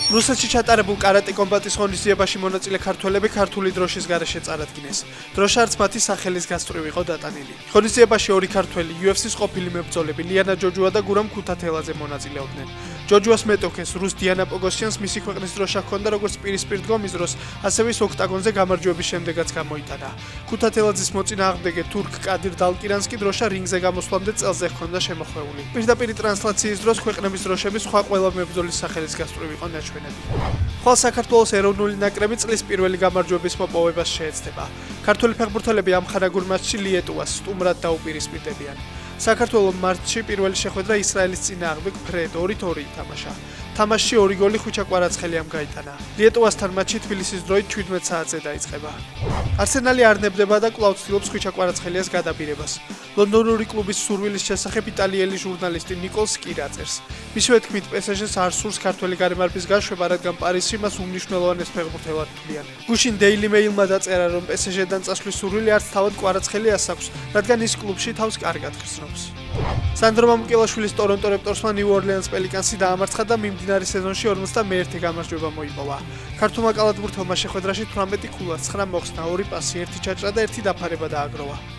რუსეთში ჩატარებულ კარატე კომბატის ღონისძიებაში მონაწილე ქართველები ქართული დროშის გარეშე წარადგინეს. დროშა არც მათი სახელის გასწვრივ იყო დატანილი. ღონისძიებაში ორი ქართველი UFC-ს ყოფილი მებრძოლები ლიანა ჯოჯუა და გურამ ქუთათელაძე მონაწილეობდნენ. ჯოჯუას მეტოქეს რუს დიანა პოგოსიანს მისი ქვეყნის დროშა ჰქონდა როგორც პირისპირ დგომის დროს, ასევე ის ოქტაგონზე გამარჯვების შემდეგაც გამოიტანა. ქუთათელაძის მოწინააღმდეგე თურქ კადირ დალკირანს კი დროშა რინგზე გამოსვლამდე წელზე ჰქონდა შემოხვეული. პირდაპირ ტრანსლაციის დროს ქვეყნების დროშები სხვა ყველა მებრძოლის სახელის გასწვრივ იყო ნაჩვენები. ხვალ საქართველოს ეროვნული ნაკრები წლის პირველი გამარჯვების მოპოვებას შეეცდება. ქართველი ფეხბურთელები ამ ხარაგურ მატჩში ლიეტუვას სტუმრად დაუპირისპირდებიან. საქართველოს მარტში პირველი შეხვედრა ისრაელის წინააღმდეგ ფრედ 2-2 ითამაშა. თამაშში 2 გოლი ხვიჩა კვარაცხელიამ გაიტანა. ლიეტუვასთან მატჩი თბილისის დროით 17 საათზე დაიწყება. არსენალი არ ნებდება და კვლავ ცდილობს ხვიჩა კვარაცხელიას გადაბირებას. ლონდონური კლუბის სურვილის შესახებ იტალიელი ჟურნალისტი ნიკოლ სკირა წერს. მისივე თქმით, PSG-ს არ სურს ქართველი გარემარბის გაშვება, რადგან პარიზში მას უმნიშვნელოვანეს ფეხბურთელად თვლიან. გუშინ Daily Mail-მა დაწერა, რომ PSG-დან წასვლის სურვილი არც თავად კვარაცხელიას აქვს, რადგან ის კლუბში თავს კარგად გრძნობს. სანდრო მამუკელაშვილის ტორონტო რეპტორსმა New Orleans Pelicans-ი დაამარცხა და მიმდინარე სეზონში 51 გამარჯვება მოიპოვა. ქართულმა კალათბურთელმა შეხვედრაში 18 ქულა, 9 მოხსნა, 2 პასი, 1 ჩაჭრა და 1 დაფარება დააგროვა.